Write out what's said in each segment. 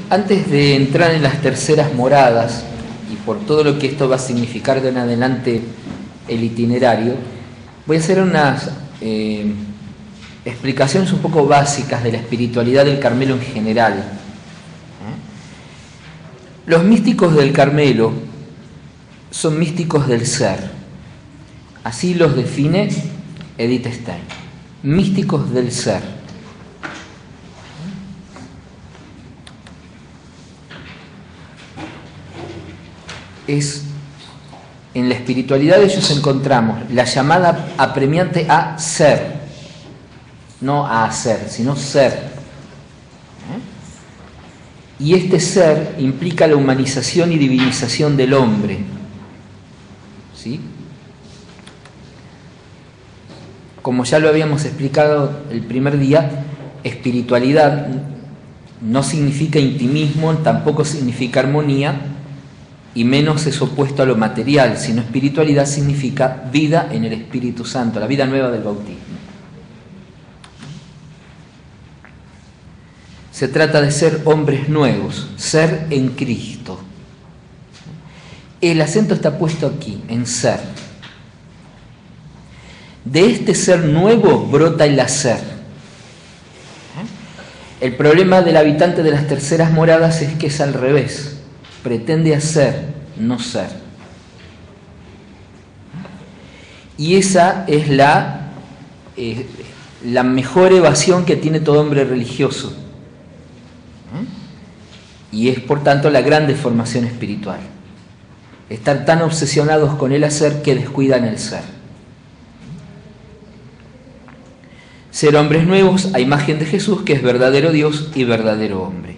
Antes de entrar en las terceras moradas, y por todo lo que esto va a significar de en adelante el itinerario, voy a hacer unas explicaciones un poco básicas de la espiritualidad del Carmelo en general. Los místicos del Carmelo son místicos del ser. Así los define Edith Stein. Místicos del ser. En la espiritualidad de ellos encontramos la llamada apremiante a ser, no a hacer, sino ser. Y este ser implica la humanización y divinización del hombre. ¿Sí? Como ya lo habíamos explicado el primer día, espiritualidad no significa intimismo, tampoco significa armonía, y menos es opuesto a lo material, sino espiritualidad significa vida en el Espíritu Santo, la vida nueva del bautismo. Se trata de ser hombres nuevos, ser en Cristo. El acento está puesto aquí, en ser. De este ser nuevo brota el hacer. El problema del habitante de las terceras moradas es que es al revés. Pretende hacer, no ser. Y esa es la mejor evasión que tiene todo hombre religioso. Y es por tanto la gran deformación espiritual. Estar tan obsesionados con el hacer que descuidan el ser. Ser hombres nuevos a imagen de Jesús, que es verdadero Dios y verdadero hombre.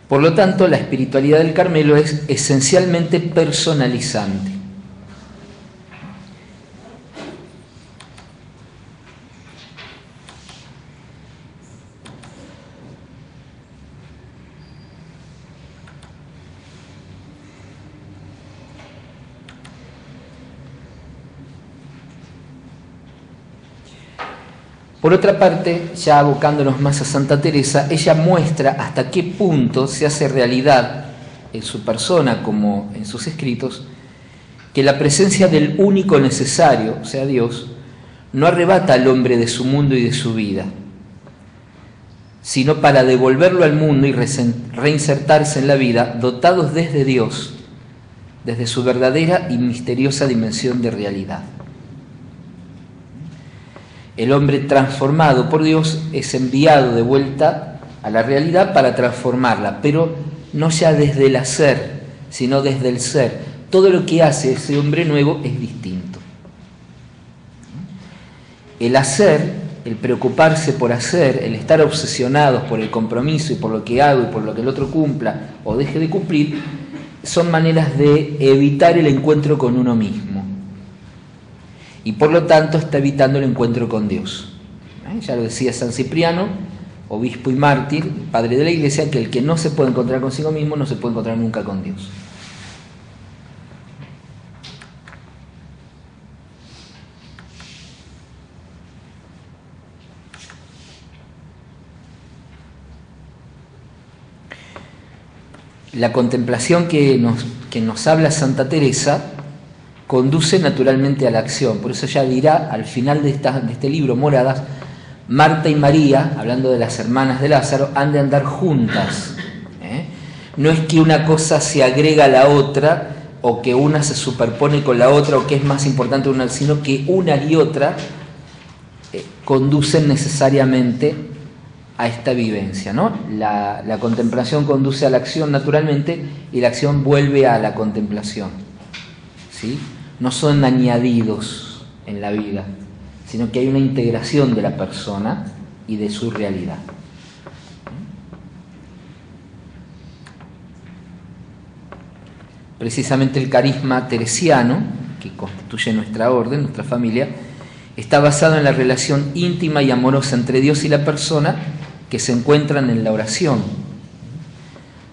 Por lo tanto, la espiritualidad del Carmelo es esencialmente personalizante. Por otra parte, ya abocándonos más a Santa Teresa, ella muestra hasta qué punto se hace realidad en su persona como en sus escritos que la presencia del único necesario, o sea Dios, no arrebata al hombre de su mundo y de su vida, sino para devolverlo al mundo y reinsertarse en la vida, dotados desde Dios, desde su verdadera y misteriosa dimensión de realidad. El hombre transformado por Dios es enviado de vuelta a la realidad para transformarla, pero no ya desde el hacer, sino desde el ser. Todo lo que hace ese hombre nuevo es distinto. El hacer, el preocuparse por hacer, el estar obsesionados por el compromiso y por lo que hago y por lo que el otro cumpla o deje de cumplir, son maneras de evitar el encuentro con uno mismo. Y por lo tanto está evitando el encuentro con Dios. Ya lo decía San Cipriano, obispo y mártir, padre de la Iglesia, que el que no se puede encontrar consigo mismo no se puede encontrar nunca con Dios. La contemplación que nos habla Santa Teresa conduce naturalmente a la acción. Por eso ella dirá al final de este libro, Moradas, Marta y María, hablando de las hermanas de Lázaro, han de andar juntas. No es que una cosa se agrega a la otra, o que una se superpone con la otra, o que es más importante una, sino que una y otra conducen necesariamente a esta vivencia, ¿no? La contemplación conduce a la acción naturalmente, y la acción vuelve a la contemplación. ¿Sí? No son añadidos en la vida, sino que hay una integración de la persona y de su realidad. Precisamente el carisma teresiano, que constituye nuestra orden, nuestra familia, está basado en la relación íntima y amorosa entre Dios y la persona que se encuentran en la oración.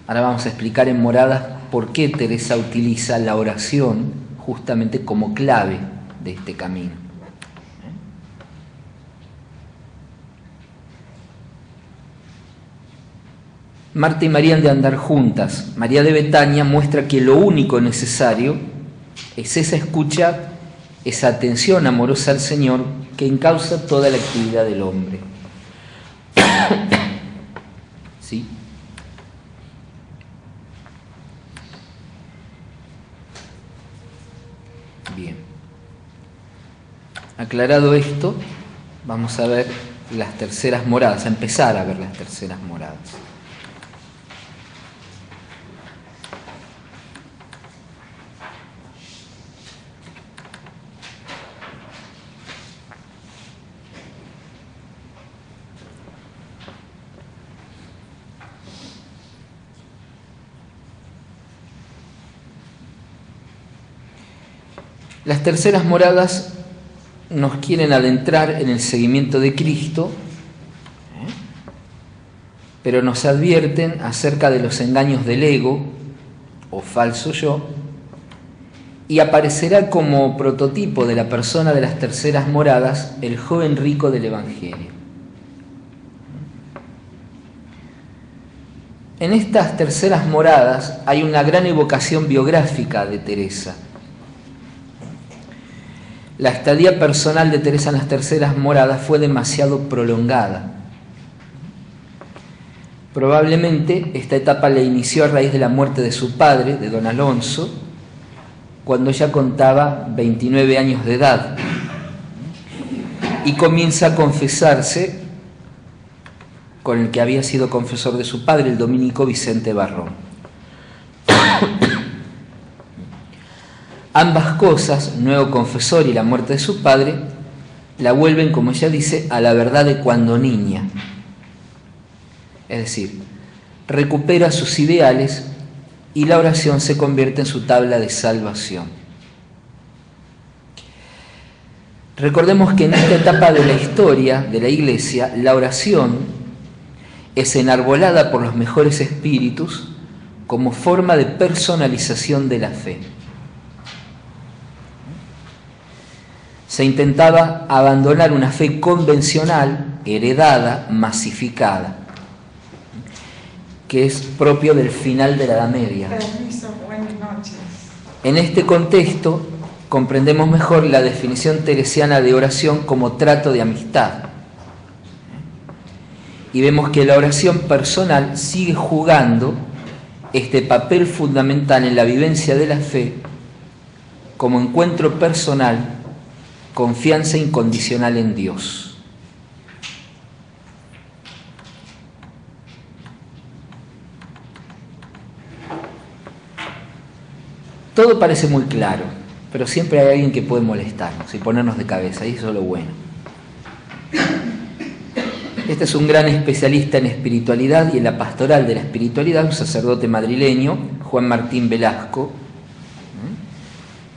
Ahora vamos a explicar en Moradas por qué Teresa utiliza la oración justamente como clave de este camino. Marta y María han de andar juntas. María de Betania muestra que lo único necesario es esa escucha, esa atención amorosa al Señor que encausa toda la actividad del hombre. ¿Sí? Bien. Aclarado esto, vamos a ver las terceras moradas, a empezar a ver las terceras moradas. Las terceras moradas nos quieren adentrar en el seguimiento de Cristo, pero nos advierten acerca de los engaños del ego o falso yo, y aparecerá como prototipo de la persona de las terceras moradas el joven rico del Evangelio. En estas terceras moradas hay una gran evocación biográfica de Teresa. La estadía personal de Teresa en las terceras moradas fue demasiado prolongada. Probablemente esta etapa la inició a raíz de la muerte de su padre, de don Alonso, cuando ya contaba 29 años de edad, y comienza a confesarse con el que había sido confesor de su padre, el dominico Vicente Barrón. Ambas cosas, nuevo confesor y la muerte de su padre, la vuelven, como ella dice, a la verdad de cuando niña. Es decir, recupera sus ideales y la oración se convierte en su tabla de salvación. Recordemos que en esta etapa de la historia de la Iglesia, la oración es enarbolada por los mejores espíritus como forma de personalización de la fe. Se intentaba abandonar una fe convencional, heredada, masificada, que es propio del final de la Edad Media. Permiso, buenas noches. En este contexto comprendemos mejor la definición teresiana de oración como trato de amistad. Y vemos que la oración personal sigue jugando este papel fundamental en la vivencia de la fe como encuentro personal, confianza incondicional en Dios. Todo parece muy claro, pero siempre hay alguien que puede molestarnos y ponernos de cabeza, y eso es lo bueno. Este es un gran especialista en espiritualidad y en la pastoral de la espiritualidad, un sacerdote madrileño, Juan Martín Velasco,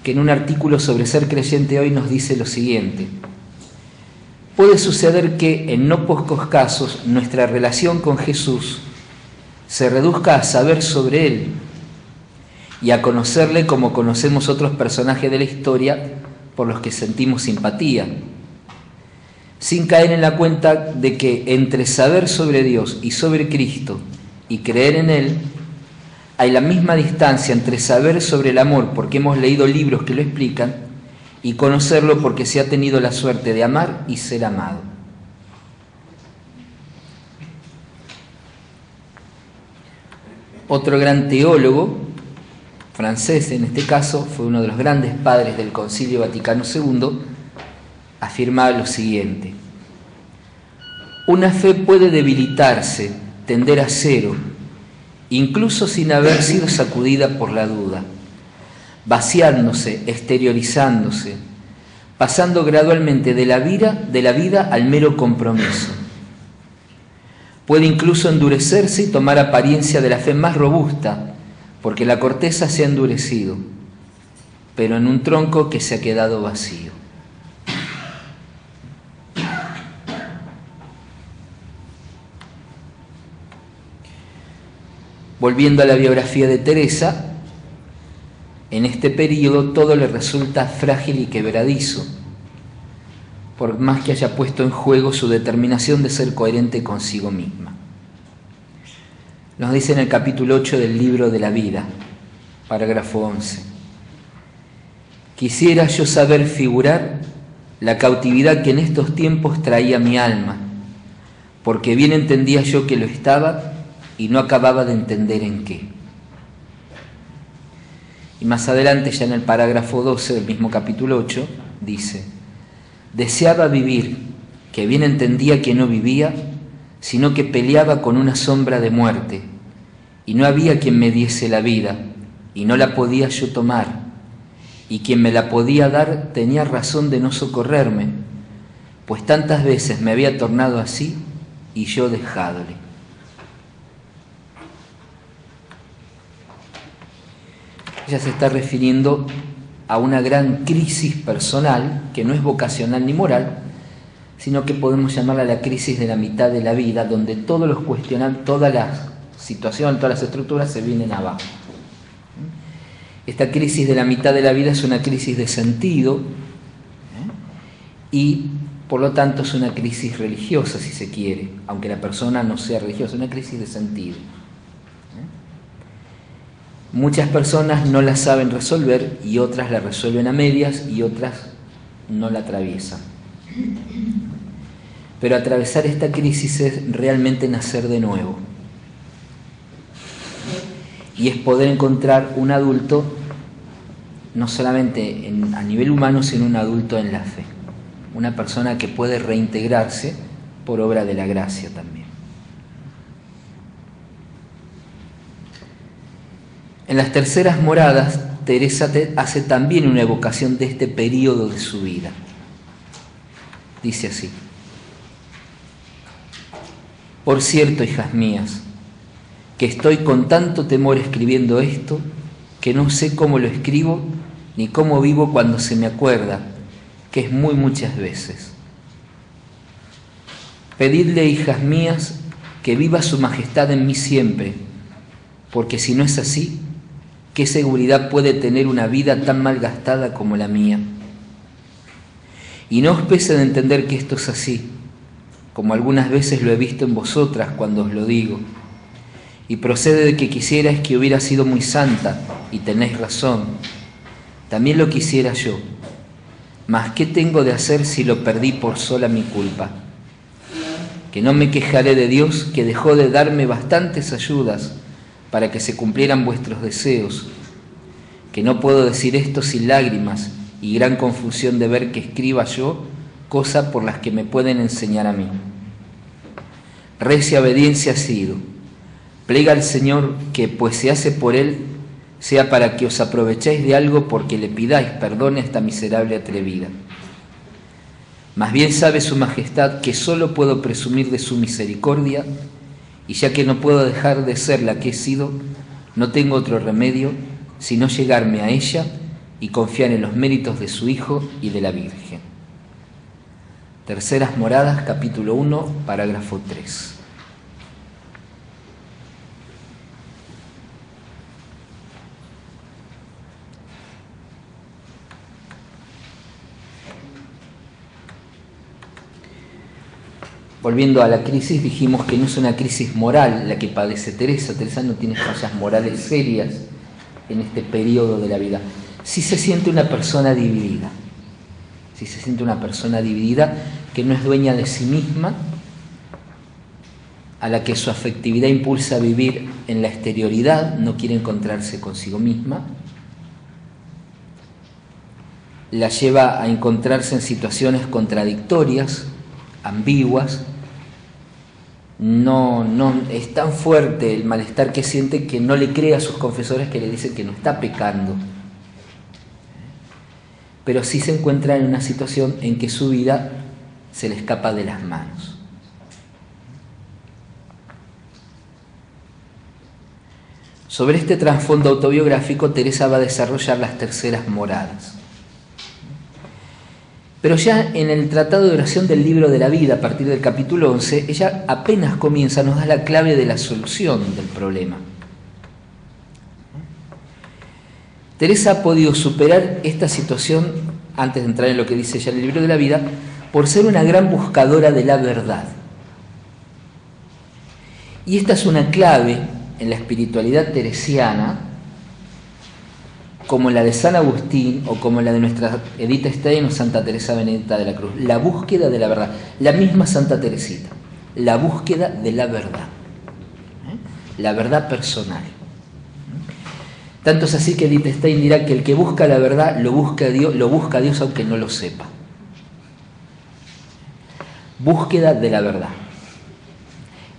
que en un artículo sobre ser creyente hoy nos dice lo siguiente: puede suceder que en no pocos casos nuestra relación con Jesús se reduzca a saber sobre Él y a conocerle como conocemos otros personajes de la historia por los que sentimos simpatía, sin caer en la cuenta de que entre saber sobre Dios y sobre Cristo y creer en Él, hay la misma distancia entre saber sobre el amor porque hemos leído libros que lo explican y conocerlo porque se ha tenido la suerte de amar y ser amado. Otro gran teólogo, francés en este caso, fue uno de los grandes padres del Concilio Vaticano II, afirmaba lo siguiente: una fe puede debilitarse, tender a cero, incluso sin haber sido sacudida por la duda, vaciándose, exteriorizándose, pasando gradualmente de la vida al mero compromiso. Puede incluso endurecerse y tomar apariencia de la fe más robusta, porque la corteza se ha endurecido, pero en un tronco que se ha quedado vacío. Volviendo a la biografía de Teresa, en este periodo todo le resulta frágil y quebradizo, por más que haya puesto en juego su determinación de ser coherente consigo misma. Nos dice en el capítulo 8 del libro de la vida, parágrafo 11. Quisiera yo saber figurar la cautividad que en estos tiempos traía mi alma, porque bien entendía yo que lo estaba y no acababa de entender en qué. Y más adelante, ya en el parágrafo 12 del mismo capítulo 8, dice: deseaba vivir, que bien entendía que no vivía, sino que peleaba con una sombra de muerte, y no había quien me diese la vida, y no la podía yo tomar, y quien me la podía dar tenía razón de no socorrerme, pues tantas veces me había tornado así y yo dejádole. Ella se está refiriendo a una gran crisis personal, que no es vocacional ni moral, sino que podemos llamarla la crisis de la mitad de la vida, donde todos los cuestionan, todas las situaciones, todas las estructuras se vienen abajo. Esta crisis de la mitad de la vida es una crisis de sentido, y por lo tanto es una crisis religiosa, si se quiere, aunque la persona no sea religiosa, una crisis de sentido. Muchas personas no la saben resolver y otras la resuelven a medias y otras no la atraviesan. Pero atravesar esta crisis es realmente nacer de nuevo. Y es poder encontrar un adulto, no solamente a nivel humano, sino un adulto en la fe. Una persona que puede reintegrarse por obra de la gracia también. En las terceras moradas, Teresa hace también una evocación de este periodo de su vida. Dice así: por cierto, hijas mías, que estoy con tanto temor escribiendo esto, que no sé cómo lo escribo ni cómo vivo cuando se me acuerda, que es muy muchas veces. Pedidle, hijas mías, que viva su majestad en mí siempre, porque si no es así, ¿qué seguridad puede tener una vida tan mal gastada como la mía? Y no os pese de entender que esto es así, como algunas veces lo he visto en vosotras cuando os lo digo, y procede de que quisierais que hubiera sido muy santa, y tenéis razón, también lo quisiera yo, mas ¿qué tengo de hacer si lo perdí por sola mi culpa? Que no me quejaré de Dios, que dejó de darme bastantes ayudas para que se cumplieran vuestros deseos, que no puedo decir esto sin lágrimas y gran confusión de ver que escriba yo cosas por las que me pueden enseñar a mí. Recia obediencia ha sido, plega al Señor que, pues se hace por Él, sea para que os aprovechéis de algo porque le pidáis perdón a esta miserable atrevida. Más bien sabe su majestad que solo puedo presumir de su misericordia, y ya que no puedo dejar de ser la que he sido, no tengo otro remedio sino llegarme a ella y confiar en los méritos de su Hijo y de la Virgen. Terceras moradas, capítulo 1, parágrafo 3. Volviendo a la crisis, dijimos que no es una crisis moral la que padece Teresa. Teresa no tiene fallas morales serias en este periodo de la vida. Sí se siente una persona dividida. Sí se siente una persona dividida que no es dueña de sí misma, a la que su afectividad impulsa a vivir en la exterioridad, no quiere encontrarse consigo misma, la lleva a encontrarse en situaciones contradictorias, ambiguas. No es tan fuerte el malestar que siente que no le cree a sus confesores que le dicen que no está pecando, pero sí se encuentra en una situación en que su vida se le escapa de las manos. Sobre este trasfondo autobiográfico, Teresa va a desarrollar las terceras moradas. Pero ya en el Tratado de Oración del Libro de la Vida, a partir del capítulo 11, ella apenas comienza, nos da la clave de la solución del problema. Teresa ha podido superar esta situación, antes de entrar en lo que dice ella en el Libro de la Vida, por ser una gran buscadora de la verdad. Y esta es una clave en la espiritualidad teresiana, como la de San Agustín o como la de nuestra Edith Stein o Santa Teresa Benedicta de la Cruz, la búsqueda de la verdad. La misma Santa Teresita, la búsqueda de la verdad, la verdad personal. Tanto es así que Edith Stein dirá que el que busca la verdad lo busca a Dios aunque no lo sepa. Búsqueda de la verdad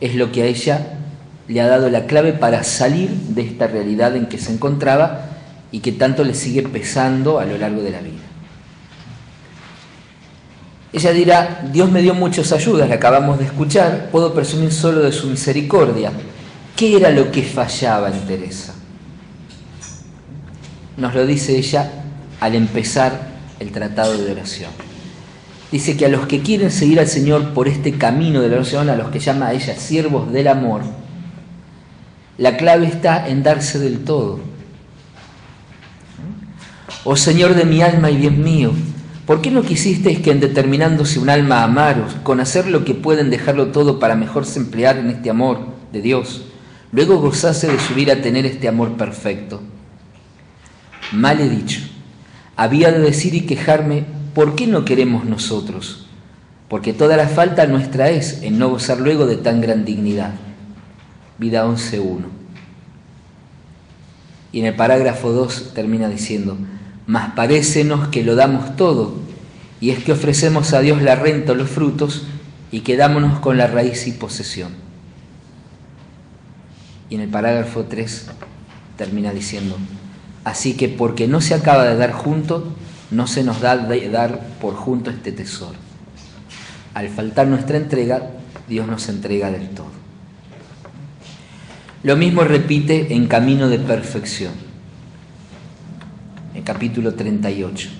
es lo que a ella le ha dado la clave para salir de esta realidad en que se encontraba y que tanto le sigue pesando a lo largo de la vida. Ella dirá: Dios me dio muchas ayudas, la acabamos de escuchar, puedo presumir solo de su misericordia. ¿Qué era lo que fallaba en Teresa? Nos lo dice ella al empezar el tratado de oración. Dice que a los que quieren seguir al Señor por este camino de la oración, a los que llama a ella siervos del amor, la clave está en darse del todo. Oh Señor de mi alma y bien mío, ¿por qué no quisisteis que en determinándose un alma a amaros, con hacer lo que pueden dejarlo todo para mejor se emplear en este amor de Dios, luego gozase de subir a tener este amor perfecto? Mal he dicho, había de decir y quejarme: ¿por qué no queremos nosotros? Porque toda la falta nuestra es en no gozar luego de tan gran dignidad. Vida 11.1. Y en el parágrafo 2 termina diciendo: mas parécenos que lo damos todo, y es que ofrecemos a Dios la renta o los frutos, y quedámonos con la raíz y posesión. Y en el parágrafo 3 termina diciendo: así que porque no se acaba de dar junto, no se nos da de dar por junto este tesoro. Al faltar nuestra entrega, Dios nos entrega del todo. Lo mismo repite en Camino de Perfección, en capítulo 38.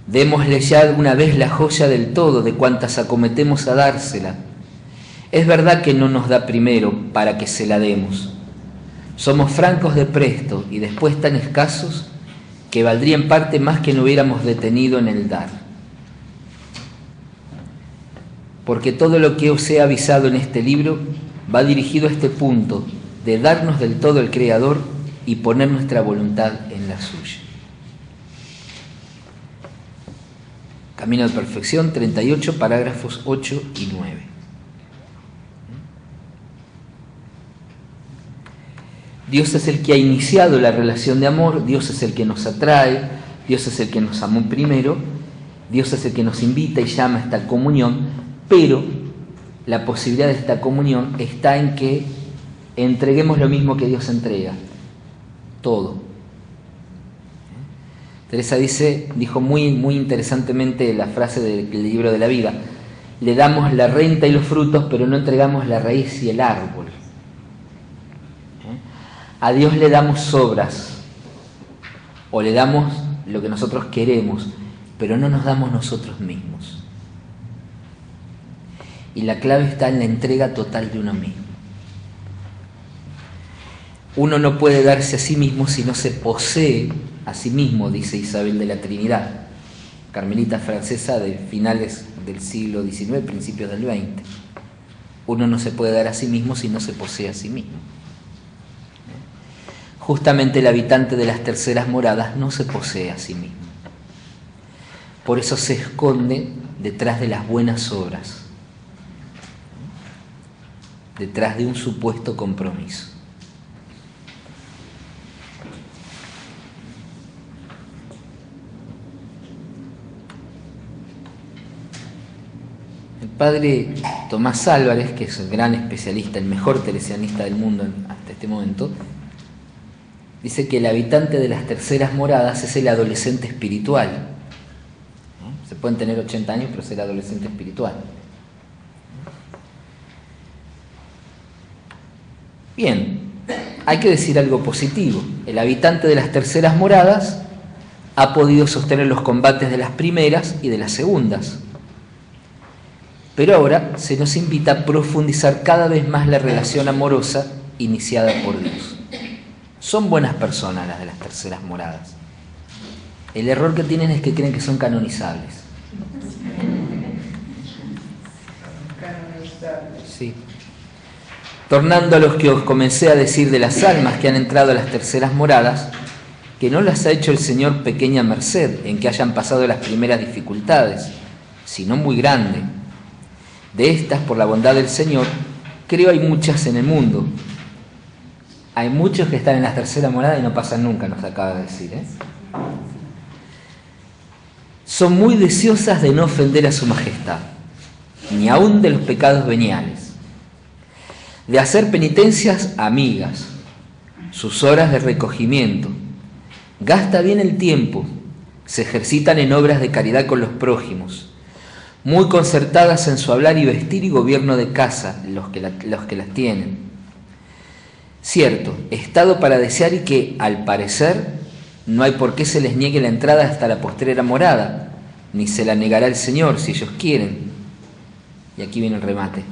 Démosle ya alguna vez la joya del todo de cuantas acometemos a dársela. Es verdad que no nos da primero para que se la demos. Somos francos de presto y después tan escasos que valdría en parte más que no hubiéramos detenido en el dar. Porque todo lo que os he avisado en este libro va dirigido a este punto de darnos del todo el Creador y poner nuestra voluntad en la suya. Camino de Perfección 38, parágrafos 8 y 9. Dios es el que ha iniciado la relación de amor, Dios es el que nos atrae, Dios es el que nos amó primero, Dios es el que nos invita y llama a esta comunión, pero la posibilidad de esta comunión está en que entreguemos lo mismo que Dios entrega, todo. Teresa dijo muy interesantemente la frase del libro de la vida: le damos la renta y los frutos, pero no entregamos la raíz y el árbol. A Dios le damos obras o le damos lo que nosotros queremos, pero no nos damos nosotros mismos. Y la clave está en la entrega total de uno mismo. Uno no puede darse a sí mismo si no se posee a sí mismo, dice Isabel de la Trinidad, carmelita francesa de finales del siglo XIX, principios del XX. Uno no se puede dar a sí mismo si no se posee a sí mismo. Justamente el habitante de las terceras moradas no se posee a sí mismo. Por eso se esconde detrás de las buenas obras, detrás de un supuesto compromiso. El padre Tomás Álvarez, que es el gran especialista, el mejor teresianista del mundo hasta este momento, dice que el habitante de las terceras moradas es el adolescente espiritual. Se pueden tener 80 años, pero es el adolescente espiritual. Bien, hay que decir algo positivo. El habitante de las terceras moradas ha podido sostener los combates de las primeras y de las segundas. Pero ahora se nos invita a profundizar cada vez más la relación amorosa iniciada por Dios. Son buenas personas las de las terceras moradas. El error que tienen es que creen que son canonizables. Sí. Tornando a los que os comencé a decir de las almas que han entrado a las terceras moradas, que no las ha hecho el Señor pequeña merced en que hayan pasado las primeras dificultades, sino muy grande. De estas, por la bondad del Señor, creo hay muchas en el mundo. Hay muchos que están en la tercera morada y no pasan nunca, nos acaba de decir, ¿eh? Son muy deseosas de no ofender a su majestad, ni aun de los pecados veniales, de hacer penitencias amigas, sus horas de recogimiento, gasta bien el tiempo, se ejercitan en obras de caridad con los prójimos, muy concertadas en su hablar y vestir y gobierno de casa, los que las tienen. Cierto, estado para desear y que, al parecer, no hay por qué se les niegue la entrada hasta la postrera morada, ni se la negará el Señor si ellos quieren. Y aquí viene el remate.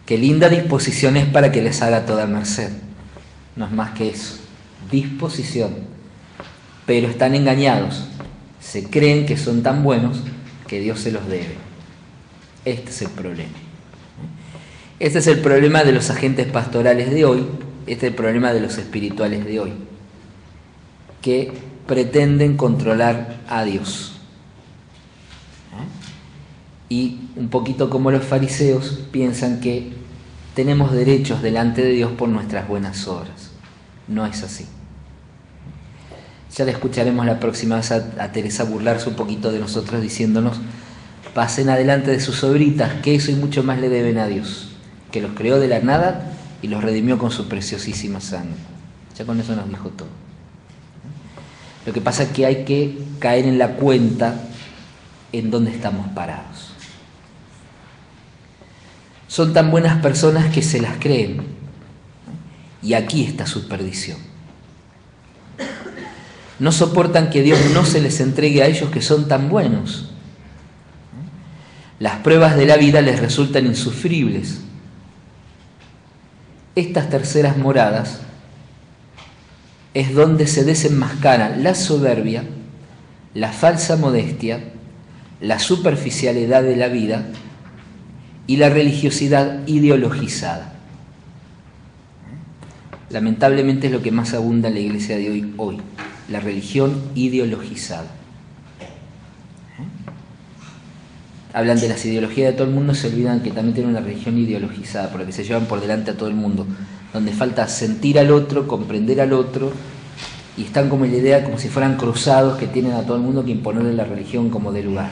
Qué linda disposición es para que les haga toda merced. No es más que eso, disposición. Pero están engañados, se creen que son tan buenos que Dios se los debe. Este es el problema. Este es el problema de los agentes pastorales de hoy, este es el problema de los espirituales de hoy, que pretenden controlar a Dios. Y un poquito como los fariseos piensan que tenemos derechos delante de Dios por nuestras buenas obras. No es así. Ya le escucharemos la próxima vez a Teresa burlarse un poquito de nosotros diciéndonos: pasen adelante de sus sobritas, que eso y mucho más le deben a Dios, que los creó de la nada y los redimió con su preciosísima sangre. Ya con eso nos dijo todo. Lo que pasa es que hay que caer en la cuenta en dónde estamos parados. Son tan buenas personas que se las creen, y aquí está su perdición. No soportan que Dios no se les entregue a ellos que son tan buenos. Las pruebas de la vida les resultan insufribles. Estas terceras moradas es donde se desenmascara la soberbia, la falsa modestia, la superficialidad de la vida y la religiosidad ideologizada. Lamentablemente es lo que más abunda en la iglesia de hoy, la religión ideologizada. Hablan de las ideologías de todo el mundo, se olvidan que también tienen una religión ideologizada, por la que se llevan por delante a todo el mundo, donde falta sentir al otro, comprender al otro, y están como en la idea como si fueran cruzados que tienen a todo el mundo que imponerle la religión como de lugar,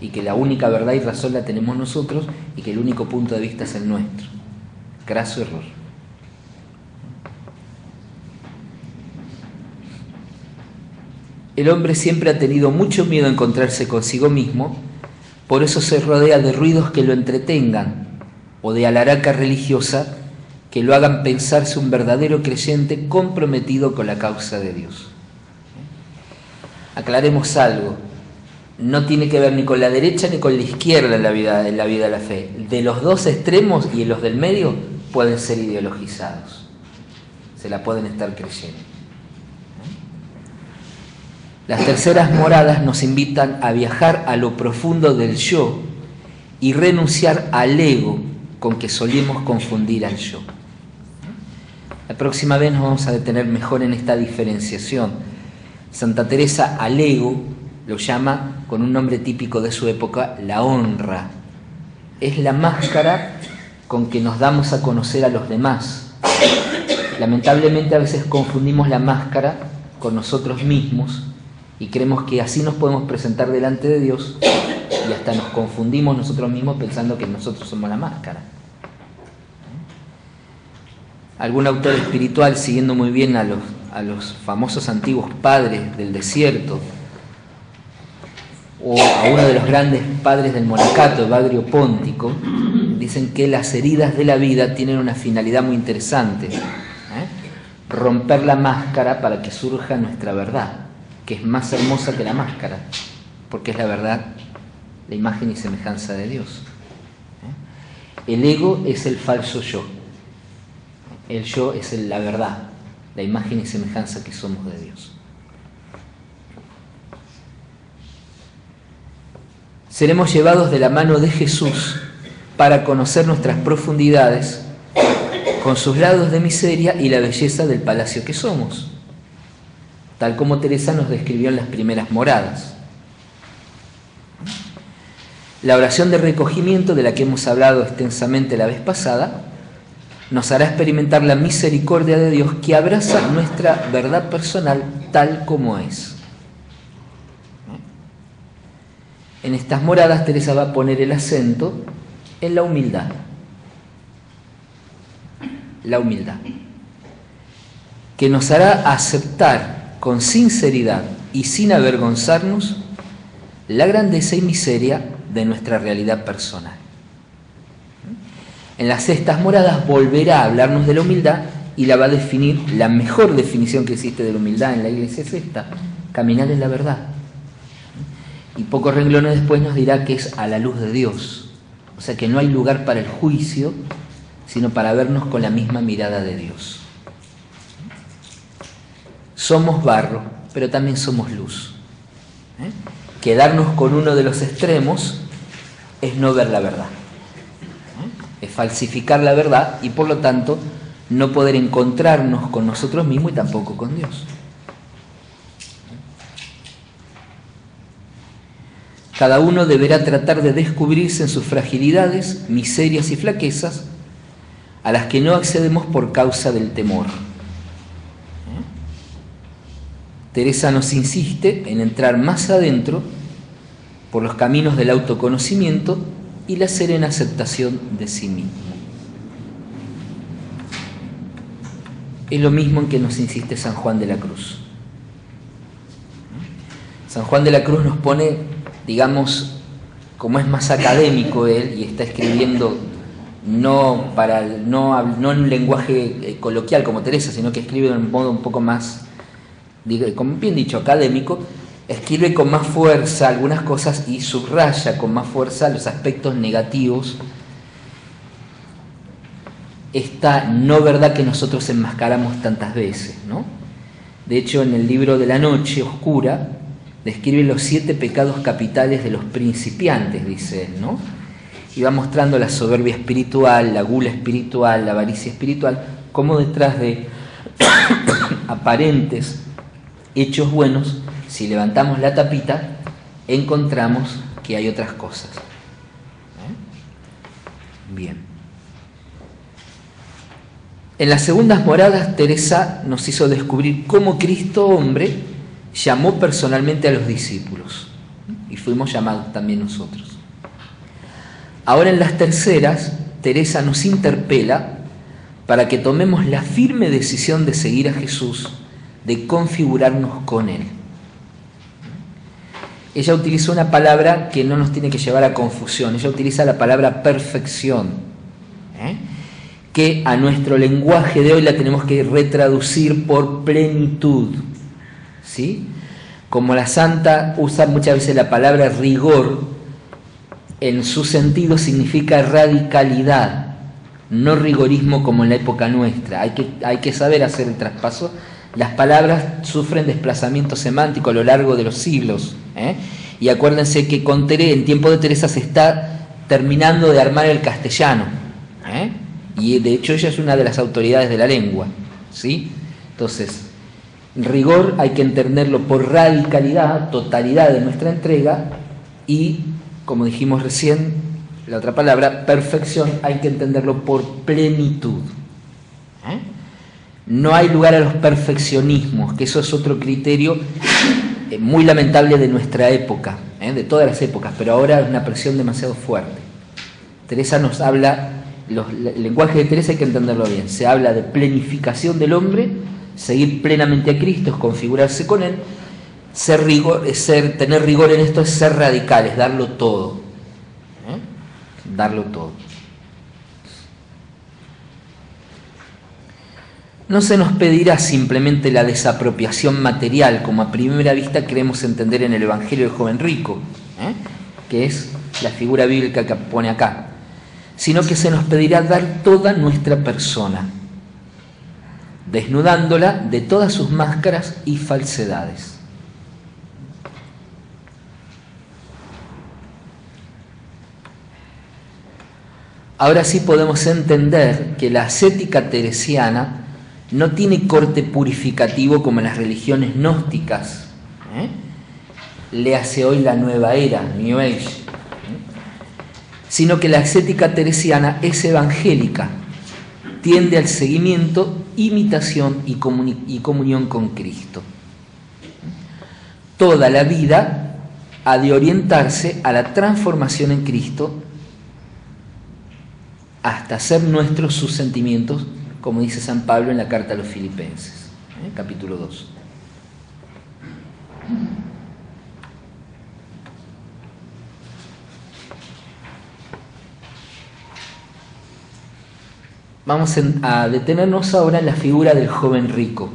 y que la única verdad y razón la tenemos nosotros, y que el único punto de vista es el nuestro. Graso error. El hombre siempre ha tenido mucho miedo a encontrarse consigo mismo, por eso se rodea de ruidos que lo entretengan, o de alaraca religiosa que lo hagan pensarse un verdadero creyente comprometido con la causa de Dios. Aclaremos algo, no tiene que ver ni con la derecha ni con la izquierda en la vida de la fe. De los dos extremos y los del medio pueden ser ideologizados, se la pueden estar creyendo. Las terceras moradas nos invitan a viajar a lo profundo del yo y renunciar al ego con que solemos confundir al yo. La próxima vez nos vamos a detener mejor en esta diferenciación. Santa Teresa al ego lo llama, con un nombre típico de su época, la honra. Es la máscara con que nos damos a conocer a los demás. Lamentablemente a veces confundimos la máscara con nosotros mismos y creemos que así nos podemos presentar delante de Dios, y hasta nos confundimos nosotros mismos pensando que nosotros somos la máscara. Algún autor espiritual, siguiendo muy bien a los famosos antiguos padres del desierto, o a uno de los grandes padres del monacato, Evagrio Póntico, dicen que las heridas de la vida tienen una finalidad muy interesante, romper la máscara para que surja nuestra verdad, que es más hermosa que la máscara, porque es la verdad, la imagen y semejanza de Dios. El ego es el falso yo, el yo es la verdad, la imagen y semejanza que somos de Dios. Seremos llevados de la mano de Jesús para conocer nuestras profundidades con sus lados de miseria y la belleza del palacio que somos, tal como Teresa nos describió en las primeras moradas. La oración de recogimiento, de la que hemos hablado extensamente la vez pasada, nos hará experimentar la misericordia de Dios que abraza nuestra verdad personal tal como es. En estas moradas Teresa va a poner el acento en la humildad. La humildad, que nos hará aceptar con sinceridad y sin avergonzarnos la grandeza y miseria de nuestra realidad personal. En las sextas moradas volverá a hablarnos de la humildad y la va a definir, la mejor definición que existe de la humildad en la Iglesia es esta: caminar en la verdad. Y pocos renglones después nos dirá que es a la luz de Dios, o sea que no hay lugar para el juicio, sino para vernos con la misma mirada de Dios. Somos barro, pero también somos luz. Quedarnos con uno de los extremos es no ver la verdad. Es falsificar la verdad y por lo tanto no poder encontrarnos con nosotros mismos y tampoco con Dios. Cada uno deberá tratar de descubrirse en sus fragilidades, miserias y flaquezas, a las que no accedemos por causa del temor. Teresa nos insiste en entrar más adentro por los caminos del autoconocimiento y la serena aceptación de sí mismo. Es lo mismo en que nos insiste San Juan de la Cruz. San Juan de la Cruz nos pone, digamos, como es más académico él y está escribiendo no en un lenguaje coloquial como Teresa, sino que escribe de un modo un poco más, como bien dicho, académico, escribe con más fuerza algunas cosas y subraya con más fuerza los aspectos negativos, esta no verdad que nosotros enmascaramos tantas veces, ¿no? De hecho, en el libro de la Noche Oscura describe los 7 pecados capitales de los principiantes, dice él, ¿no? Y va mostrando la soberbia espiritual, la gula espiritual, la avaricia espiritual, cómo detrás de aparentes hechos buenos, si levantamos la tapita, encontramos que hay otras cosas. Bien. En las segundas moradas, Teresa nos hizo descubrir cómo Cristo hombre llamó personalmente a los discípulos, y fuimos llamados también nosotros. Ahora en las terceras, Teresa nos interpela para que tomemos la firme decisión de seguir a Jesús, de configurarnos con Él. Ella utiliza una palabra que no nos tiene que llevar a confusión, ella utiliza la palabra perfección, que a nuestro lenguaje de hoy la tenemos que retraducir por plenitud, ¿sí? Como la santa usa muchas veces la palabra rigor, en su sentido significa radicalidad, no rigorismo como en la época nuestra. Hay que saber hacer el traspaso. Las palabras sufren desplazamiento semántico a lo largo de los siglos, y acuérdense que en tiempo de Teresa se está terminando de armar el castellano, y de hecho ella es una de las autoridades de la lengua, ¿sí? Entonces, rigor hay que entenderlo por radicalidad, totalidad de nuestra entrega, y como dijimos recién, la otra palabra, perfección, hay que entenderlo por plenitud. No hay lugar a los perfeccionismos, que eso es otro criterio muy lamentable de nuestra época, de todas las épocas, pero ahora es una presión demasiado fuerte. Teresa nos habla, el lenguaje de Teresa hay que entenderlo bien, se habla de plenificación del hombre, seguir plenamente a Cristo, es configurarse con Él. Tener rigor en esto es ser radicales, darlo todo. Darlo todo. No se nos pedirá simplemente la desapropiación material, como a primera vista queremos entender en el Evangelio del joven rico, que es la figura bíblica que pone acá, sino que se nos pedirá dar toda nuestra persona, desnudándola de todas sus máscaras y falsedades. ahora sí podemos entender que la ascética teresiana no tiene corte purificativo como en las religiones gnósticas. Le hace hoy la nueva era, New Age. Sino que la ascética teresiana es evangélica, tiende al seguimiento, imitación y comunión con Cristo. Toda la vida ha de orientarse a la transformación en Cristo hasta hacer nuestros sus sentimientos, como dice San Pablo en la carta a los Filipenses, capítulo 2. Vamos a detenernos ahora en la figura del joven rico,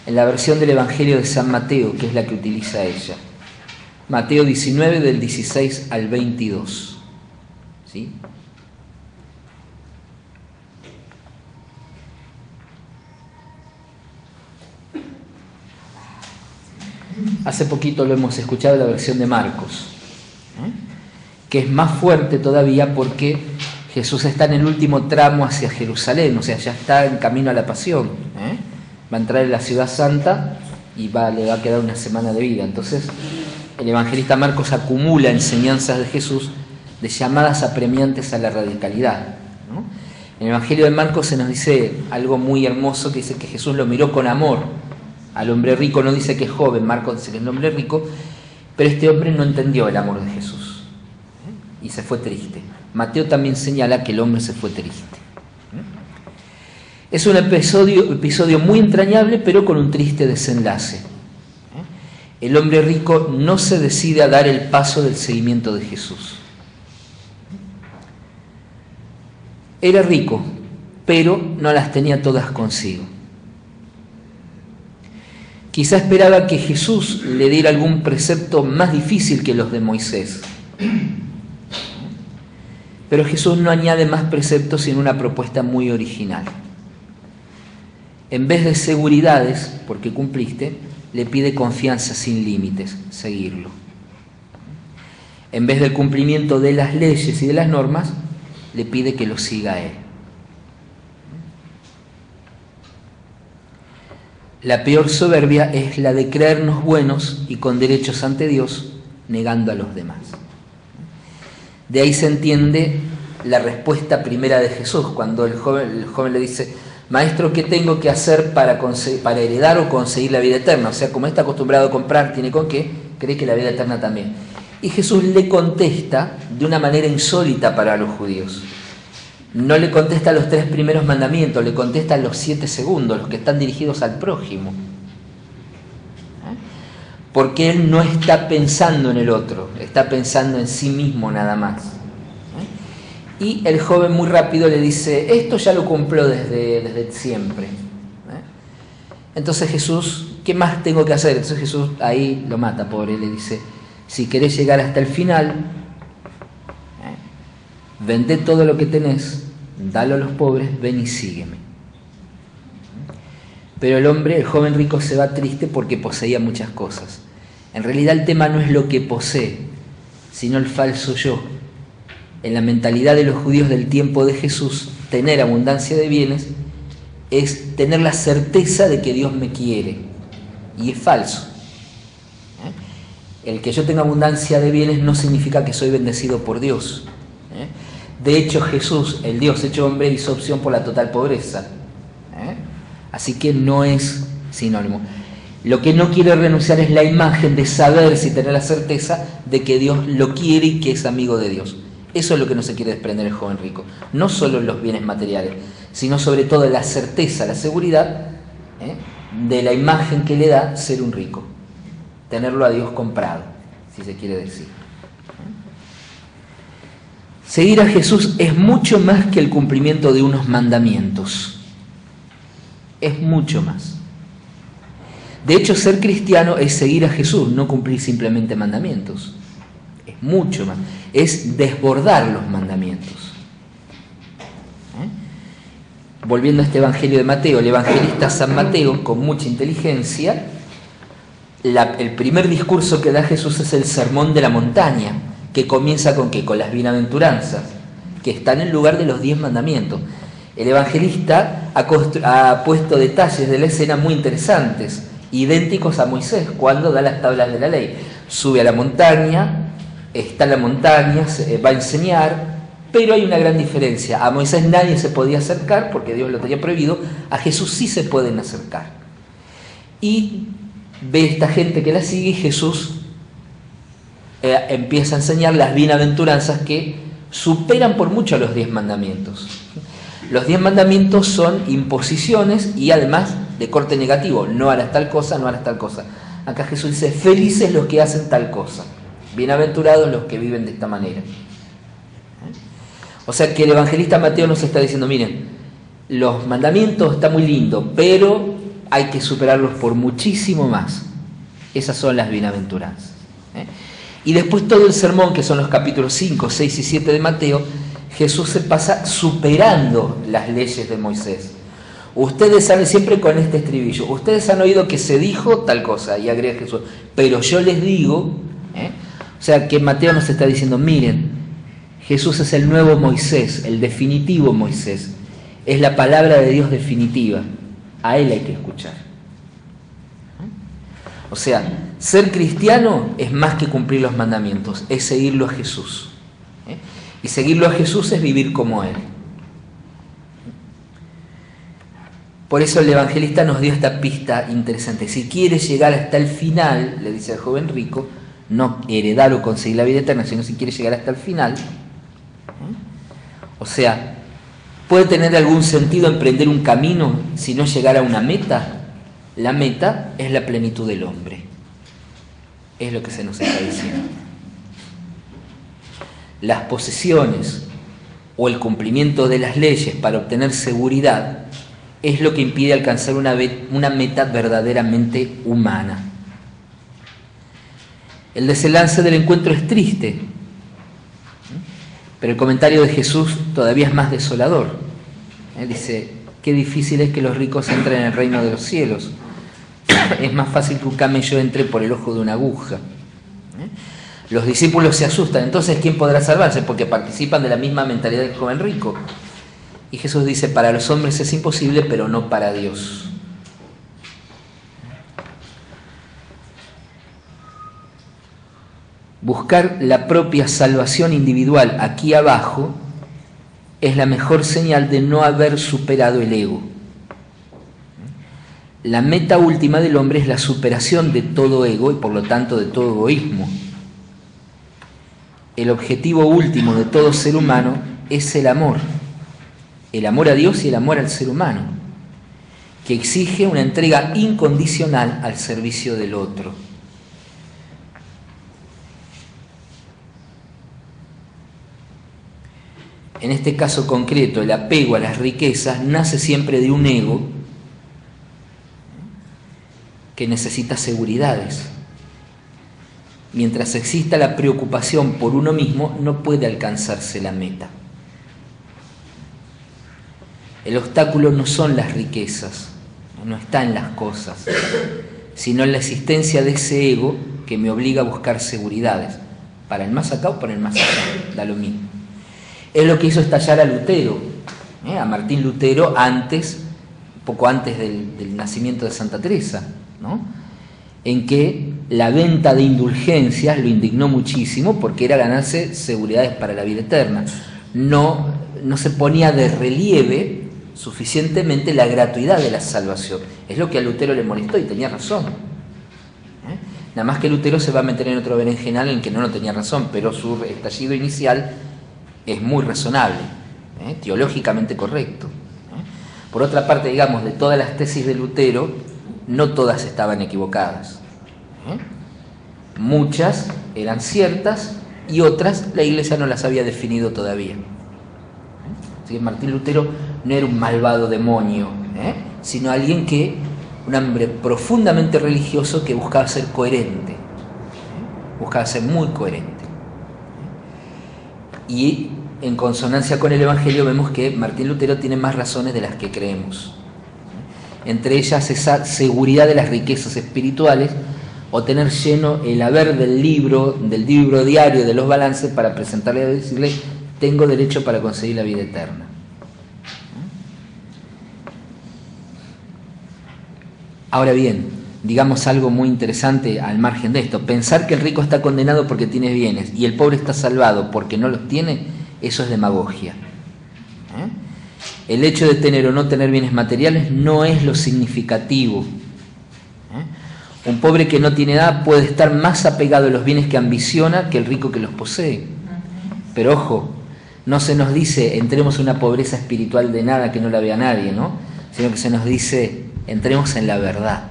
en la versión del Evangelio de San Mateo, que es la que utiliza ella. Mateo 19, del 16 al 22. ¿Sí? Hace poquito lo hemos escuchado en la versión de Marcos, que es más fuerte todavía porque Jesús está en el último tramo hacia Jerusalén, o sea, ya está en camino a la pasión. Va a entrar en la ciudad santa y le va a quedar una semana de vida. Entonces, el evangelista Marcos acumula enseñanzas de Jesús de llamadas apremiantes a la radicalidad. En el Evangelio de Marcos se nos dice algo muy hermoso, que dice que Jesús lo miró con amor al hombre rico. No dice que es joven, Marcos dice que es un hombre rico, pero este hombre no entendió el amor de Jesús y se fue triste. Mateo también señala que el hombre se fue triste. Es un episodio muy entrañable, pero con un triste desenlace. El hombre rico no se decide a dar el paso del seguimiento de Jesús. Era rico, pero no las tenía todas consigo. Quizá esperaba que Jesús le diera algún precepto más difícil que los de Moisés. Pero Jesús no añade más preceptos sino una propuesta muy original. En vez de seguridades, porque cumpliste, le pide confianza sin límites, seguirlo. En vez del cumplimiento de las leyes y de las normas, le pide que lo siga a él. La peor soberbia es la de creernos buenos y con derechos ante Dios, negando a los demás. De ahí se entiende la respuesta primera de Jesús, cuando el joven le dice: Maestro, ¿qué tengo que hacer para heredar o conseguir la vida eterna? O sea, como está acostumbrado a comprar, tiene con qué, cree que la vida eterna también. Y Jesús le contesta de una manera insólita para los judíos. No le contesta los 3 primeros mandamientos, le contesta los 7 segundos, los que están dirigidos al prójimo. Porque él no está pensando en el otro, está pensando en sí mismo nada más. Y el joven muy rápido le dice: esto ya lo cumplió desde siempre. Entonces Jesús, ¿qué más tengo que hacer? Entonces Jesús ahí lo mata, pobre, le dice: si querés llegar hasta el final, vendé todo lo que tenés, dalo a los pobres, ven y sígueme. Pero el joven rico se va triste porque poseía muchas cosas. En realidad el tema no es lo que posee, sino el falso yo. En la mentalidad de los judíos del tiempo de Jesús, tener abundancia de bienes es tener la certeza de que Dios me quiere. Y es falso. El que yo tenga abundancia de bienes no significa que soy bendecido por Dios. De hecho, Jesús, el Dios hecho hombre, hizo opción por la total pobreza. Así que no es sinónimo. Lo que no quiere renunciar es la imagen de saber, si tener la certeza de que Dios lo quiere y que es amigo de Dios. Eso es lo que no se quiere desprender el joven rico. No solo los bienes materiales, sino sobre todo la certeza, la seguridad de la imagen que le da ser un rico. Tenerlo a Dios comprado, si se quiere decir. Seguir a Jesús es mucho más que el cumplimiento de unos mandamientos. Es mucho más. De hecho, ser cristiano es seguir a Jesús, no cumplir simplemente mandamientos. Es mucho más. Es desbordar los mandamientos. Volviendo a este Evangelio de Mateo, el evangelista San Mateo, con mucha inteligencia, el primer discurso que da Jesús es el Sermón de la Montaña, que comienza con ¿qué? Con las bienaventuranzas, que está en el lugar de los 10 mandamientos. El evangelista ha puesto detalles de la escena muy interesantes, idénticos a Moisés cuando da las tablas de la ley. Sube a la montaña, está en la montaña, va a enseñar, pero hay una gran diferencia. A Moisés nadie se podía acercar porque Dios lo tenía prohibido, a Jesús sí se pueden acercar. Y ve esta gente que la sigue y Jesús empieza a enseñar las bienaventuranzas que superan por mucho a los 10 mandamientos. Los 10 mandamientos son imposiciones y además de corte negativo, no harás tal cosa, no harás tal cosa. Acá Jesús dice, felices los que hacen tal cosa, bienaventurados los que viven de esta manera. O sea que el evangelista Mateo nos está diciendo, miren, los mandamientos están muy lindos, pero hay que superarlos por muchísimo más. Esas son las bienaventuranzas. Y después todo el sermón, que son los capítulos 5, 6 y 7 de Mateo, Jesús se pasa superando las leyes de Moisés. Ustedes saben, siempre con este estribillo, ustedes han oído que se dijo tal cosa, y agrega Jesús, pero yo les digo, o sea que Mateo nos está diciendo, miren, Jesús es el nuevo Moisés, el definitivo Moisés, es la palabra de Dios definitiva, a Él hay que escuchar. O sea, ser cristiano es más que cumplir los mandamientos, es seguirlo a Jesús. Y seguirlo a Jesús es vivir como Él. Por eso el evangelista nos dio esta pista interesante. Si quieres llegar hasta el final, le dice al joven rico, no heredar o conseguir la vida eterna, sino si quieres llegar hasta el final, o sea, ¿puede tener algún sentido emprender un camino si no llegar a una meta? La meta es la plenitud del hombre. Es lo que se nos está diciendo. Las posesiones o el cumplimiento de las leyes para obtener seguridad es lo que impide alcanzar una meta verdaderamente humana. El desenlace del encuentro es triste, pero el comentario de Jesús todavía es más desolador. Dice, qué difícil es que los ricos entren en el reino de los cielos. Es más fácil que un camello entre por el ojo de una aguja. Los discípulos se asustan, entonces ¿quién podrá salvarse? Porque participan de la misma mentalidad del joven rico. Y Jesús dice, para los hombres es imposible, pero no para Dios. Buscar la propia salvación individual aquí abajo es la mejor señal de no haber superado el ego. La meta última del hombre es la superación de todo ego y por lo tanto de todo egoísmo. El objetivo último de todo ser humano es el amor a Dios y el amor al ser humano, que exige una entrega incondicional al servicio del otro. En este caso concreto, el apego a las riquezas nace siempre de un ego que necesita seguridades. Mientras exista la preocupación por uno mismo, no puede alcanzarse la meta. El obstáculo no son las riquezas, no está en las cosas, sino en la existencia de ese ego que me obliga a buscar seguridades, para el más acá o para el más allá, da lo mismo. Es lo que hizo estallar a Lutero, a Martín Lutero, poco antes del nacimiento de Santa Teresa, ¿no? En que la venta de indulgencias lo indignó muchísimo porque era ganarse seguridades para la vida eterna. No se ponía de relieve suficientemente la gratuidad de la salvación. Es lo que a Lutero le molestó y tenía razón. Nada más que Lutero se va a meter en otro berenjenal en que no tenía razón, pero su estallido inicial es muy razonable, teológicamente correcto. Por otra parte, digamos, de todas las tesis de Lutero, no todas estaban equivocadas. Muchas eran ciertas y otras la Iglesia no las había definido todavía. Así que Martín Lutero no era un malvado demonio, sino alguien un hombre profundamente religioso que buscaba ser coherente, buscaba ser muy coherente. Y en consonancia con el Evangelio vemos que Martín Lutero tiene más razones de las que creemos. Entre ellas esa seguridad de las riquezas espirituales o tener lleno el haber del libro diario de los balances para presentarle y decirle tengo derecho para conseguir la vida eterna. Ahora bien, digamos algo muy interesante al margen de esto. Pensar que el rico está condenado porque tiene bienes y el pobre está salvado porque no los tiene, eso es demagogia. El hecho de tener o no tener bienes materiales no es lo significativo. Un pobre que no tiene nada puede estar más apegado a los bienes que ambiciona que el rico que los posee. Pero ojo, no se nos dice entremos en una pobreza espiritual de nada que no la vea nadie, ¿no? Sino que se nos dice entremos en la verdad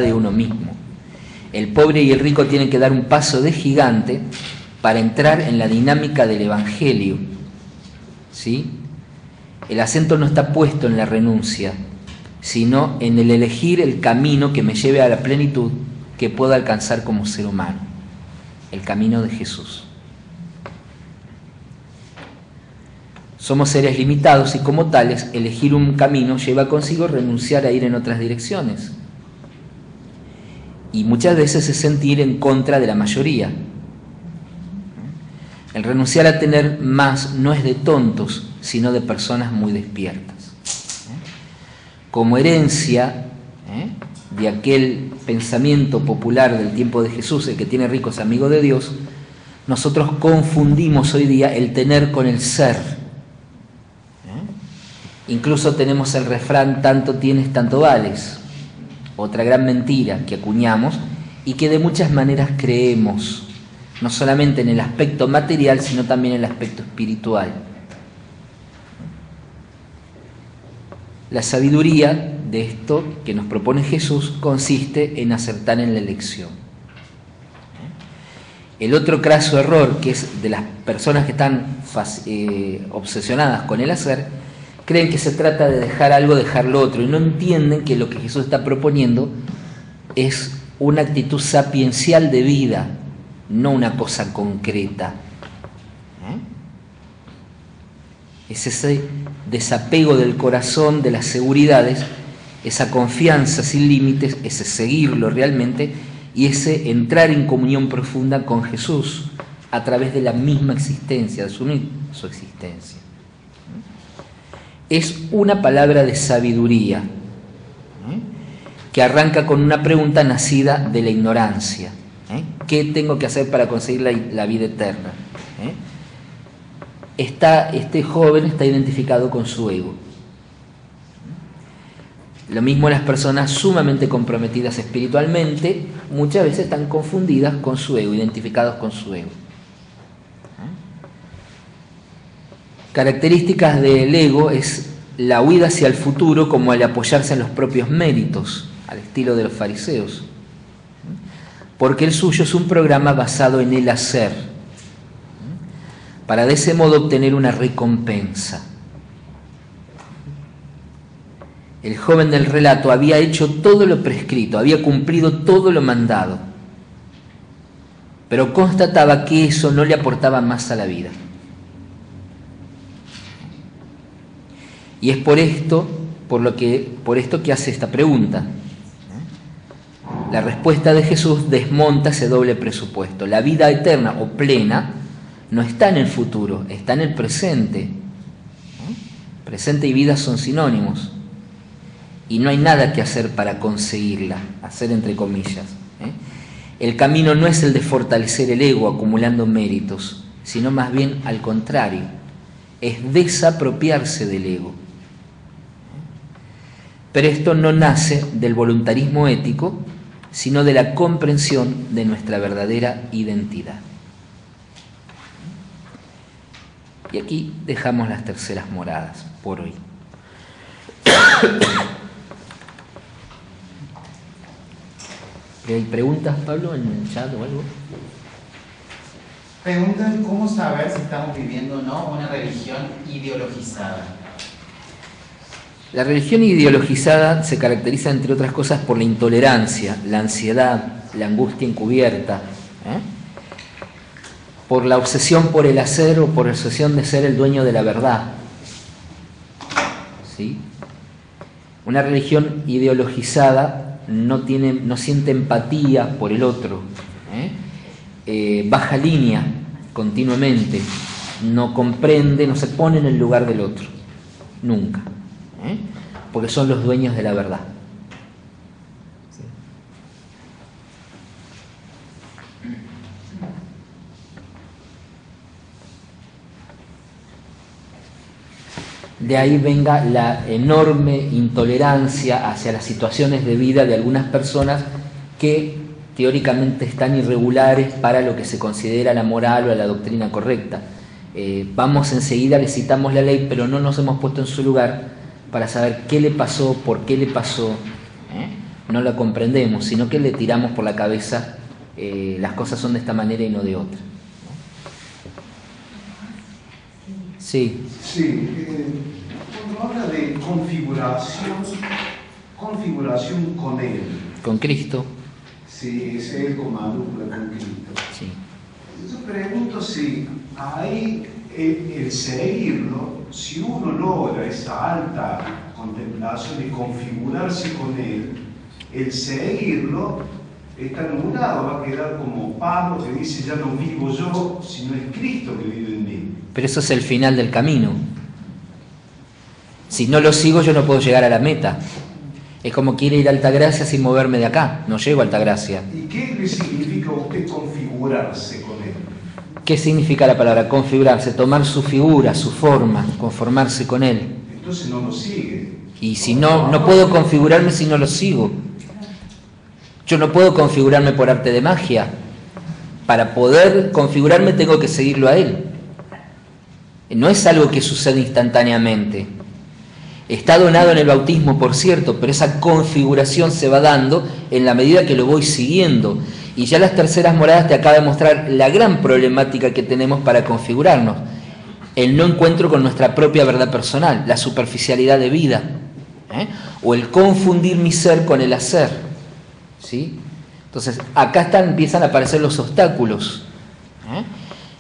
de uno mismo. El pobre y el rico tienen que dar un paso de gigante para entrar en la dinámica del Evangelio, ¿sí? El acento no está puesto en la renuncia, sino en el elegir el camino que me lleve a la plenitud que pueda alcanzar como ser humano, el camino de Jesús. Somos seres limitados y como tales, elegir un camino lleva consigo renunciar a ir en otras direcciones. Y muchas veces es sentir en contra de la mayoría. El renunciar a tener más no es de tontos, sino de personas muy despiertas. Como herencia de aquel pensamiento popular del tiempo de Jesús, el que tiene rico es amigo de Dios, nosotros confundimos hoy día el tener con el ser. Incluso tenemos el refrán, tanto tienes, tanto vales. Otra gran mentira que acuñamos y que de muchas maneras creemos, no solamente en el aspecto material, sino también en el aspecto espiritual. La sabiduría de esto que nos propone Jesús consiste en acertar en la elección. El otro craso error, que es de las personas que están obsesionadas con el hacer, creen que se trata de dejar algo, dejar lo otro, y no entienden que lo que Jesús está proponiendo es una actitud sapiencial de vida, no una cosa concreta. Es ese desapego del corazón, de las seguridades, esa confianza sin límites, ese seguirlo realmente y ese entrar en comunión profunda con Jesús a través de la misma existencia, de asumir su existencia. Es una palabra de sabiduría que arranca con una pregunta nacida de la ignorancia. ¿Qué tengo que hacer para conseguir la vida eterna? Este joven está identificado con su ego. Lo mismo las personas sumamente comprometidas espiritualmente, muchas veces están confundidas con su ego, identificados con su ego. Características del ego es la huida hacia el futuro como al apoyarse en los propios méritos, al estilo de los fariseos, porque el suyo es un programa basado en el hacer, para de ese modo obtener una recompensa. El joven del relato había hecho todo lo prescrito, había cumplido todo lo mandado, pero constataba que eso no le aportaba más a la vida. Y es por esto que hace esta pregunta. La respuesta de Jesús desmonta ese doble presupuesto. La vida eterna o plena no está en el futuro, está en el presente. Presente y vida son sinónimos. Y no hay nada que hacer para conseguirla, hacer entre comillas. El camino no es el de fortalecer el ego acumulando méritos, sino más bien al contrario, es desapropiarse del ego. Pero esto no nace del voluntarismo ético, sino de la comprensión de nuestra verdadera identidad. Y aquí dejamos las terceras moradas por hoy. ¿Hay preguntas, Pablo, en el chat o algo? Preguntan cómo saber si estamos viviendo o no una religión ideologizada. La religión ideologizada se caracteriza, entre otras cosas, por la intolerancia, la ansiedad, la angustia encubierta, por la obsesión por el hacer o por la obsesión de ser el dueño de la verdad. ¿Sí? Una religión ideologizada no siente empatía por el otro, baja línea, continuamente, no comprende, no se pone en el lugar del otro, nunca, porque son los dueños de la verdad. ¿Sí? De ahí venga la enorme intolerancia hacia las situaciones de vida de algunas personas que teóricamente están irregulares para lo que se considera la moral o la doctrina correcta. Vamos enseguida, le citamos la ley, pero no nos hemos puesto en su lugar para saber qué le pasó, por qué le pasó. No la comprendemos, sino que le tiramos por la cabeza las cosas son de esta manera y no de otra. Sí. Sí, cuando habla de configuración con Él. Con Cristo. Sí, ese es el comando con Cristo. Sí. Yo pregunto si ahí el seguirlo, si uno logra esa alta contemplación de configurarse con Él, el seguirlo está anulado, va a quedar como Pablo que dice: ya no vivo yo, sino es Cristo que vive en mí. Pero eso es el final del camino. Si no lo sigo, yo no puedo llegar a la meta. Es como quiere ir a Altagracia sin moverme de acá. No llego a Altagracia. ¿Y qué le significa a usted configurarse con Él? ¿Qué significa la palabra configurarse? Tomar su figura, su forma, conformarse con Él. Entonces no lo sigue. Y si no, no puedo configurarme si no lo sigo. Yo no puedo configurarme por arte de magia. Para poder configurarme tengo que seguirlo a Él. No es algo que sucede instantáneamente. Está donado en el bautismo, por cierto, pero esa configuración se va dando en la medida que lo voy siguiendo. Y ya las terceras moradas te acaba de mostrar la gran problemática que tenemos para configurarnos. El no encuentro con nuestra propia verdad personal, la superficialidad de vida, o el confundir mi ser con el hacer. ¿Sí? Entonces, acá empiezan a aparecer los obstáculos.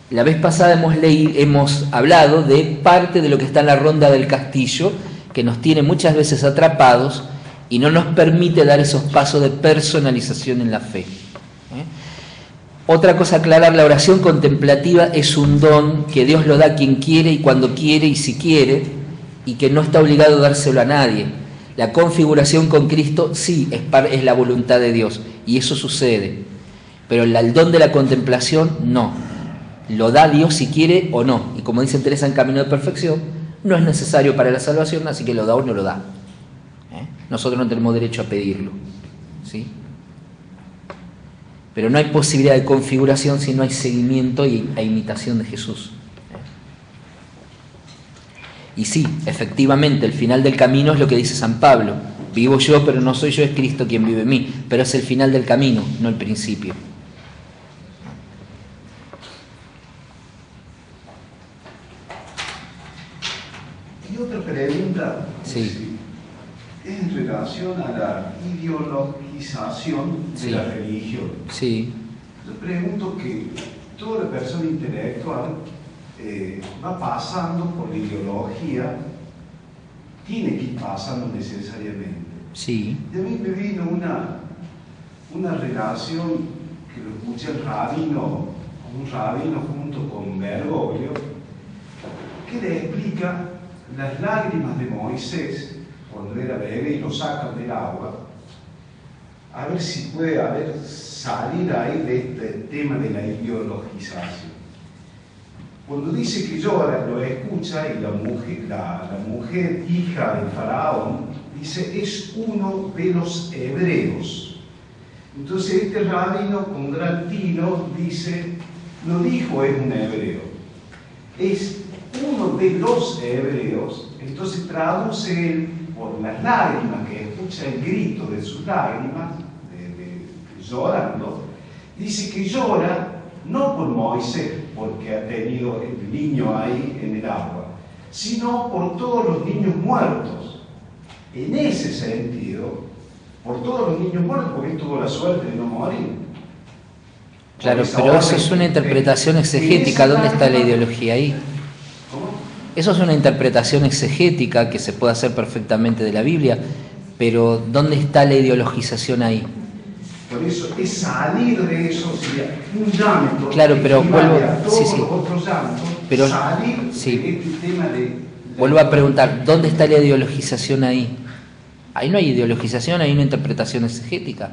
La vez pasada hemos hablado de parte de lo que está en la ronda del castillo, que nos tiene muchas veces atrapados y no nos permite dar esos pasos de personalización en la fe. Otra cosa a aclarar: la oración contemplativa es un don que Dios lo da a quien quiere y cuando quiere y si quiere, y que no está obligado a dárselo a nadie. La configuración con Cristo sí es la voluntad de Dios, y eso sucede, pero el don de la contemplación no. Lo da Dios si quiere o no, y como dice Teresa en Camino de Perfección, no es necesario para la salvación, así que lo da o no lo da. Nosotros no tenemos derecho a pedirlo, ¿sí? Pero no hay posibilidad de configuración si no hay seguimiento e imitación de Jesús. Y sí, efectivamente, el final del camino es lo que dice San Pablo: vivo yo, pero no soy yo, es Cristo quien vive en mí. Pero es el final del camino, no el principio. Y otra pregunta, Sí. es en relación a la ideologización de la religión. Sí. Yo pregunto que toda la persona intelectual va pasando por la ideología, tiene que ir pasando necesariamente. Sí. Y a mí me vino una relación que lo escuché un rabino junto con Bergoglio, que le explica las lágrimas de Moisés cuando era bebé y lo sacan del agua, a ver si puede salir ahí de este tema de la ideologización. Cuando dice que llora, lo escucha, y la mujer hija del faraón, dice: es uno de los hebreos. Entonces este rabino con gran tino dice: no dijo es un hebreo, es uno de los hebreos. Entonces traduce él, por las lágrimas, que escucha el grito de sus lágrimas, llorando, dice que llora no por Moisés, porque ha tenido el niño ahí en el agua, sino por todos los niños muertos. En ese sentido, por todos los niños muertos, porque él tuvo la suerte de no morir. Claro, pero eso es una interpretación exegética. ¿Dónde está la ideología ahí? ¿Cómo? Eso es una interpretación exegética que se puede hacer perfectamente de la Biblia, pero ¿dónde está la ideologización ahí? Por eso es salir de eso, sería un llanto. Claro, pero vuelvo, sí, sí. Otros llantos, pero, salir sí. de este tema de... Vuelvo a preguntar, ¿dónde está la ideologización ahí? Ahí no hay ideologización, hay una interpretación exegética.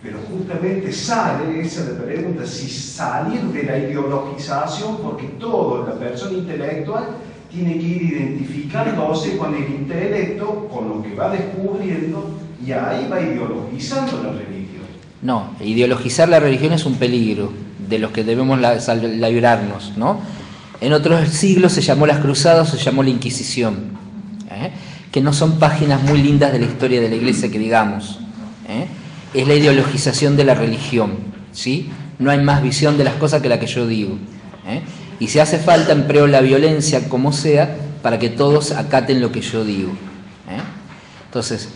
Pero justamente sale, esa es la pregunta, si salir de la ideologización, porque todo, la persona intelectual, tiene que ir identificándose con el intelecto, con lo que va descubriendo, y ahí va ideologizando la religión. No, ideologizar la religión es un peligro de los que debemos librarnos, ¿no? En otros siglos se llamó las cruzadas, se llamó la Inquisición, que no son páginas muy lindas de la historia de la Iglesia, que digamos. Es la ideologización de la religión, ¿sí? No hay más visión de las cosas que la que yo digo. Y si hace falta, empleo la violencia como sea para que todos acaten lo que yo digo. Entonces,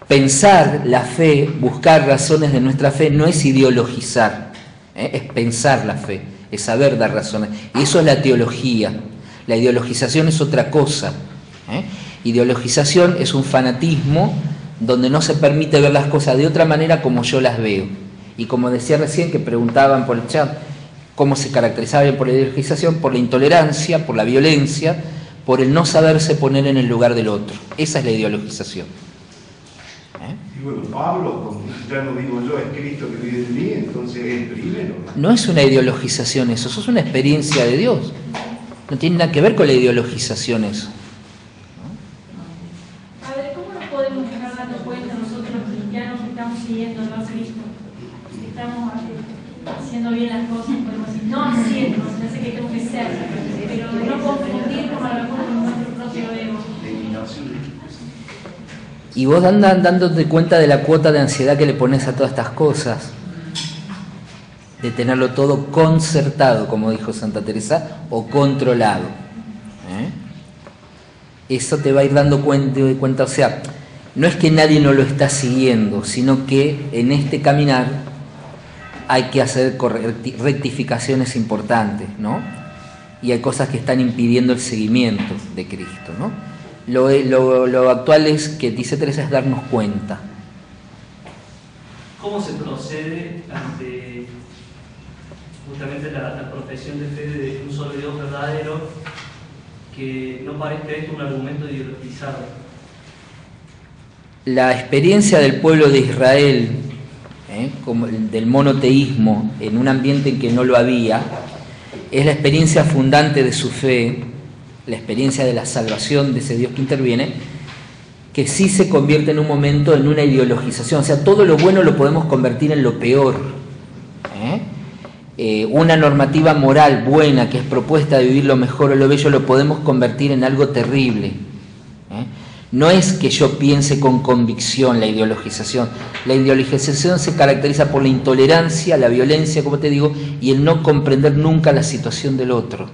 pensar la fe, buscar razones de nuestra fe, no es ideologizar, es pensar la fe, es saber dar razones. Y eso es la teología. La ideologización es otra cosa. Ideologización es un fanatismo donde no se permite ver las cosas de otra manera como yo las veo. Y como decía recién, que preguntaban por el chat, cómo se caracterizaba por la ideologización, por la intolerancia, por la violencia, por el no saberse poner en el lugar del otro. Esa es la ideologización. Y bueno, Pablo, ya no digo yo, es Cristo que vive en mí, entonces es el primero. No es una ideologización eso es una experiencia de Dios. No tiene nada que ver con la ideologización eso. A ver, ¿cómo nos podemos estar dando cuenta nosotros los cristianos que estamos siguiendo a Cristo? Que estamos haciendo bien las cosas, podemos decir, no haciendo, no sé qué tengo que ser, pero no confundir como a lo mejor con nuestro propio ego. Y vos andas dándote cuenta de la cuota de ansiedad que le pones a todas estas cosas, de tenerlo todo concertado, como dijo Santa Teresa, o controlado. Eso te va a ir dando cuenta, o sea, no es que nadie no lo está siguiendo, sino que en este caminar hay que hacer rectificaciones importantes, ¿no? Y hay cosas que están impidiendo el seguimiento de Cristo, ¿no? Lo actual es que, dice Teresa, es darnos cuenta. ¿Cómo se procede ante justamente la profesión de fe de un solo Dios verdadero, que no parezca esto un argumento ideologizado? La experiencia del pueblo de Israel, como del monoteísmo, en un ambiente en que no lo había, es la experiencia fundante de su fe, la experiencia de la salvación de ese Dios que interviene, que sí se convierte en un momento en una ideologización. O sea, todo lo bueno lo podemos convertir en lo peor. Una normativa moral buena que es propuesta de vivir lo mejor o lo bello lo podemos convertir en algo terrible. No es que yo piense con convicción la ideologización. La ideologización se caracteriza por la intolerancia, la violencia, como te digo, y el no comprender nunca la situación del otro.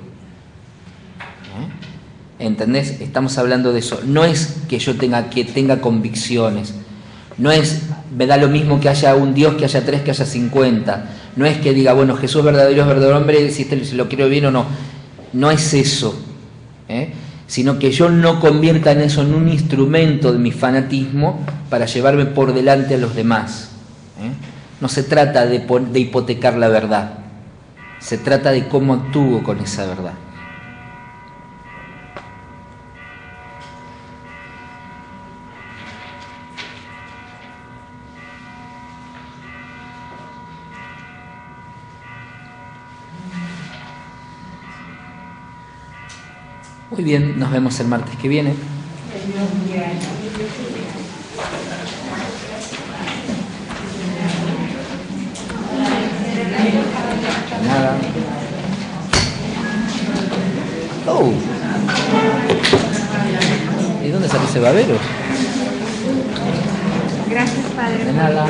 ¿Entendés? Estamos hablando de eso. No es que yo tenga convicciones. No es, me da lo mismo que haya un Dios, que haya 3, que haya 50. No es que diga, bueno, Jesús es verdadero hombre, si lo quiero bien o no. No es eso. Sino que yo no convierta en eso en un instrumento de mi fanatismo para llevarme por delante a los demás. No se trata de hipotecar la verdad. Se trata de cómo actúo con esa verdad. Muy bien, nos vemos el martes que viene. Nada. Oh. ¿Y dónde salió ese babero? Gracias, padre. De nada.